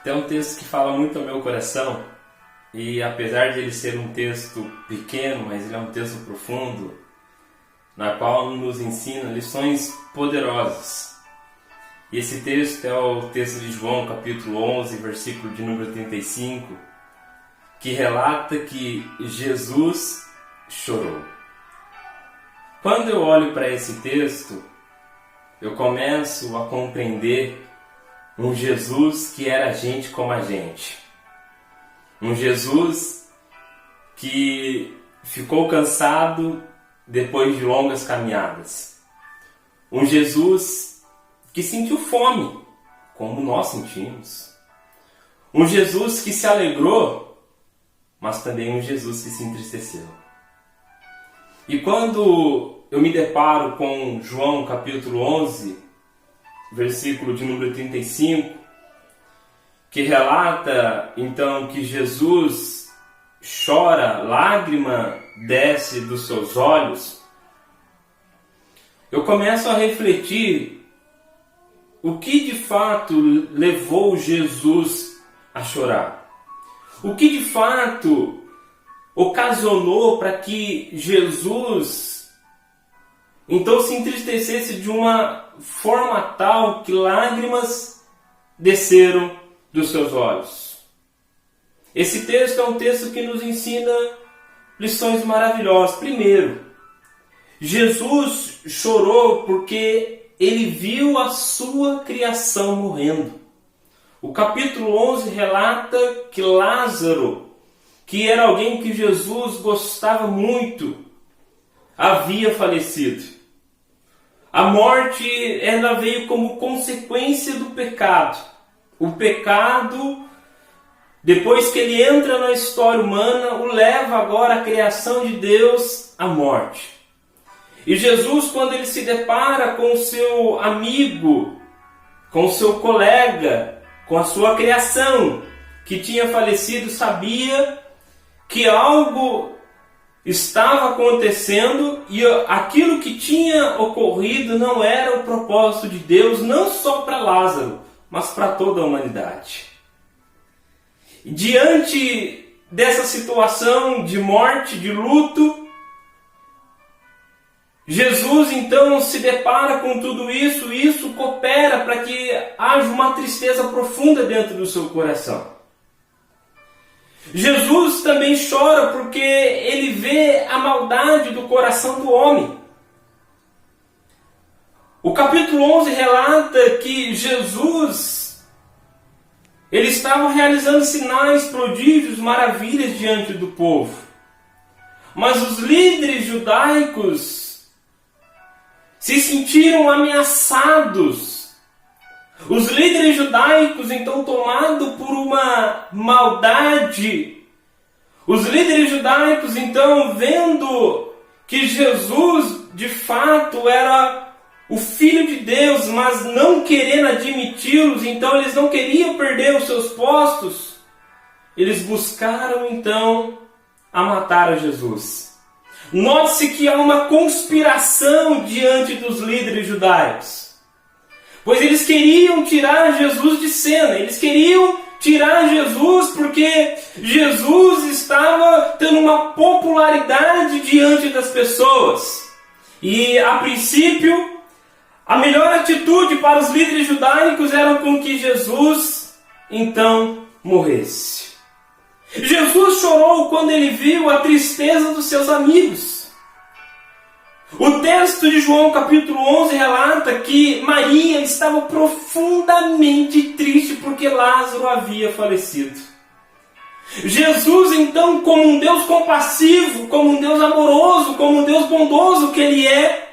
Tem um texto que fala muito ao meu coração e apesar de ele ser um texto pequeno, mas ele é um texto profundo, na qual nos ensina lições poderosas. E esse texto é o texto de João, capítulo 11, versículo de número 35, que relata que Jesus chorou. Quando eu olho para esse texto, eu começo a compreender um Jesus que era gente como a gente. Um Jesus que ficou cansado depois de longas caminhadas. Um Jesus que sentiu fome, como nós sentimos. Um Jesus que se alegrou, mas também um Jesus que se entristeceu. E quando eu me deparo com João capítulo 11, versículo de número 35, que relata então que Jesus chora, lágrima desce dos seus olhos, eu começo a refletir o que de fato levou Jesus a chorar. O que de fato ocasionou para que Jesus então se entristecesse de uma forma tal que lágrimas desceram dos seus olhos. Esse texto é um texto que nos ensina lições maravilhosas. Primeiro, Jesus chorou porque ele viu a sua criação morrendo. O capítulo 11 relata que Lázaro, que era alguém que Jesus gostava muito, havia falecido. A morte ela veio como consequência do pecado. O pecado, depois que ele entra na história humana, o leva agora à criação de Deus à morte. E Jesus, quando ele se depara com o seu amigo, com o seu colega, com a sua criação, que tinha falecido, sabia que algo estava acontecendo e aquilo que tinha ocorrido não era o propósito de Deus, não só para Lázaro, mas para toda a humanidade. Diante dessa situação de morte, de luto, Jesus então se depara com tudo isso e isso coopera para que haja uma tristeza profunda dentro do seu coração. Jesus também chora porque ele vê a maldade do coração do homem. O capítulo 11 relata que Jesus ele estava realizando sinais, prodígios, maravilhas diante do povo. Mas os líderes judaicos se sentiram ameaçados. Os líderes judaicos, então, tomados por uma maldade, os líderes judaicos, então, vendo que Jesus, de fato, era o Filho de Deus, mas não querendo admiti-los, então eles não queriam perder os seus postos, eles buscaram, então, a matar a Jesus. Note-se que há uma conspiração diante dos líderes judaicos. Pois eles queriam tirar Jesus de cena, eles queriam tirar Jesus porque Jesus estava tendo uma popularidade diante das pessoas. E a princípio, a melhor atitude para os líderes judaicos era com que Jesus então morresse. Jesus chorou quando ele viu a tristeza dos seus amigos. O texto de João capítulo 11 relata que Maria estava profundamente triste porque Lázaro havia falecido. Jesus então, como um Deus compassivo, como um Deus amoroso, como um Deus bondoso que ele é,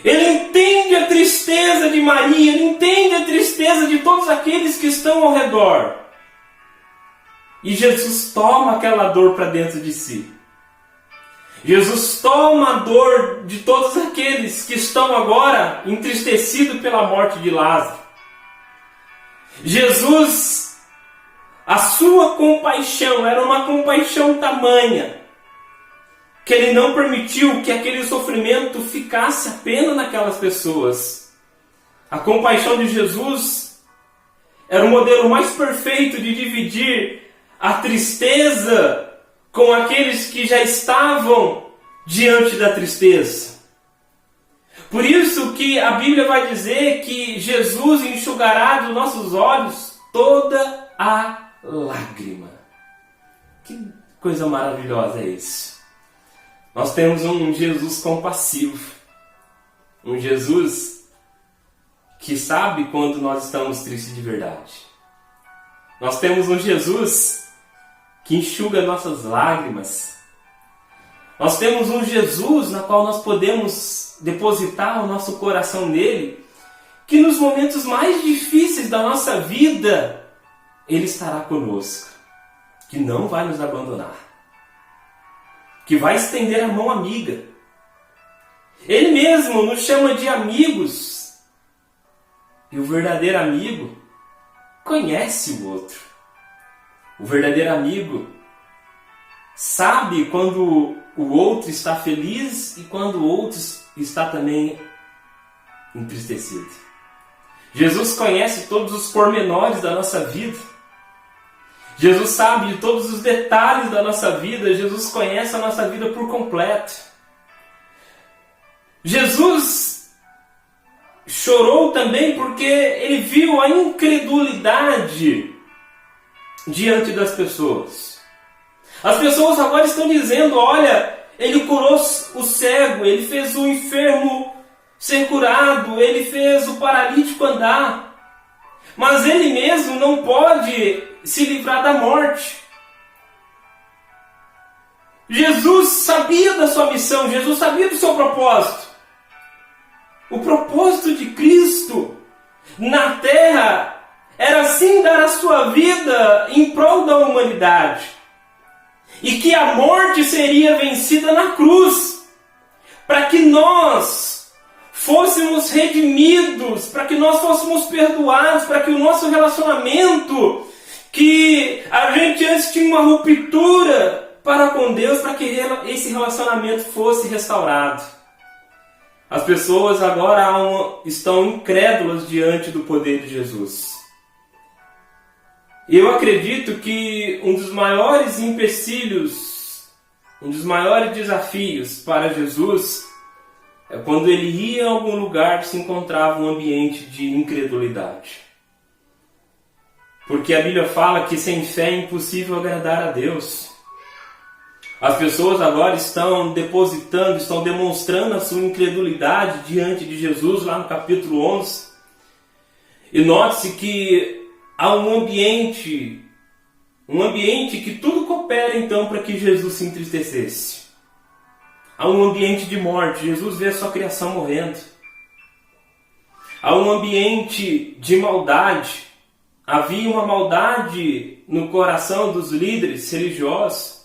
ele entende a tristeza de Maria, ele entende a tristeza de todos aqueles que estão ao redor. E Jesus toma aquela dor para dentro de si. Jesus toma a dor de todos aqueles que estão agora entristecidos pela morte de Lázaro. Jesus, a sua compaixão era uma compaixão tamanha que ele não permitiu que aquele sofrimento ficasse apenas naquelas pessoas. A compaixão de Jesus era o modelo mais perfeito de dividir a tristeza com aqueles que já estavam diante da tristeza. Por isso que a Bíblia vai dizer que Jesus enxugará dos nossos olhos toda a lágrima. Que coisa maravilhosa é isso. Nós temos um Jesus compassivo, um Jesus que sabe quando nós estamos tristes de verdade. Nós temos um Jesus que enxuga nossas lágrimas. Nós temos um Jesus na qual nós podemos depositar o nosso coração nele, que nos momentos mais difíceis da nossa vida, Ele estará conosco, que não vai nos abandonar, que vai estender a mão amiga. Ele mesmo nos chama de amigos, e o verdadeiro amigo conhece o outro. O verdadeiro amigo sabe quando o outro está feliz e quando o outro está também entristecido. Jesus conhece todos os pormenores da nossa vida. Jesus sabe de todos os detalhes da nossa vida. Jesus conhece a nossa vida por completo. Jesus chorou também porque ele viu a incredulidade diante das pessoas. As pessoas agora estão dizendo: olha, ele curou o cego, ele fez o enfermo ser curado, ele fez o paralítico andar, mas ele mesmo não pode se livrar da morte. Jesus sabia da sua missão, Jesus sabia do seu propósito. O propósito de Cristo na terra era sim dar a sua vida em prol da humanidade. E que a morte seria vencida na cruz, para que nós fôssemos redimidos, para que nós fôssemos perdoados, para que o nosso relacionamento, que a gente antes tinha uma ruptura para com Deus, para que esse relacionamento fosse restaurado. As pessoas agora estão incrédulas diante do poder de Jesus. Eu acredito que um dos maiores empecilhos, um dos maiores desafios para Jesus é quando ele ia em algum lugar que se encontrava um ambiente de incredulidade. Porque a Bíblia fala que sem fé é impossível agradar a Deus. As pessoas agora estão depositando, estão demonstrando a sua incredulidade diante de Jesus, lá no capítulo 11. E note-se que há um ambiente que tudo coopera então para que Jesus se entristecesse. Há um ambiente de morte, Jesus vê a sua criação morrendo. Há um ambiente de maldade, havia uma maldade no coração dos líderes religiosos.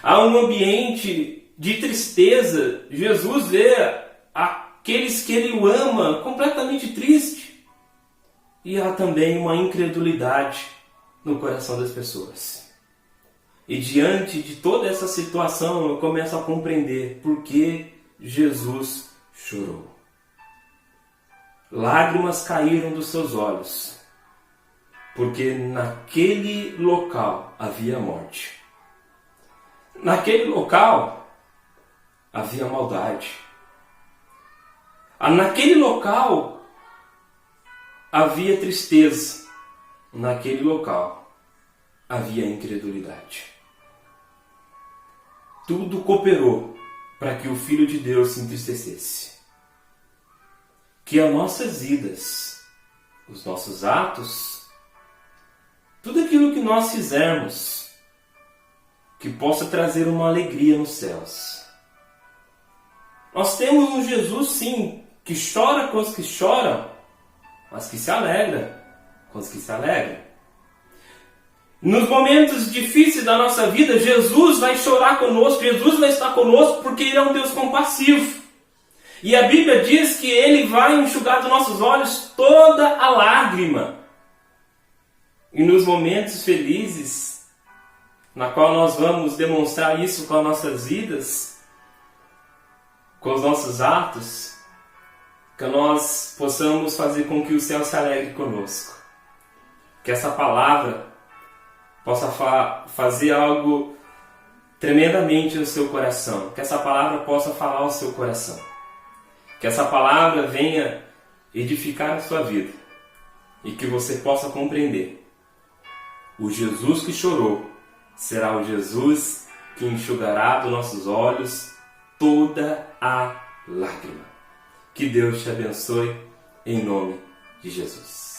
Há um ambiente de tristeza, Jesus vê aqueles que ele ama completamente triste. E há também uma incredulidade no coração das pessoas. E diante de toda essa situação, eu começo a compreender por que Jesus chorou. Lágrimas caíram dos seus olhos, porque naquele local havia morte. Naquele local havia maldade. Naquele local havia tristeza. Naquele local havia incredulidade. Tudo cooperou para que o Filho de Deus se entristecesse. Que as nossas vidas, os nossos atos, tudo aquilo que nós fizermos, que possa trazer uma alegria nos céus. Nós temos um Jesus, sim, que chora com os que choram, mas que se alegra com os que se alegram. Nos momentos difíceis da nossa vida, Jesus vai chorar conosco, Jesus vai estar conosco, porque Ele é um Deus compassivo. E a Bíblia diz que Ele vai enxugar dos nossos olhos toda a lágrima. E nos momentos felizes, na qual nós vamos demonstrar isso com as nossas vidas, com os nossos atos, que nós possamos fazer com que o céu se alegre conosco. Que essa palavra possa fazer algo tremendamente no seu coração. Que essa palavra possa falar ao seu coração. Que essa palavra venha edificar a sua vida. E que você possa compreender. O Jesus que chorou será o Jesus que enxugará dos nossos olhos toda a lágrima. Que Deus te abençoe em nome de Jesus.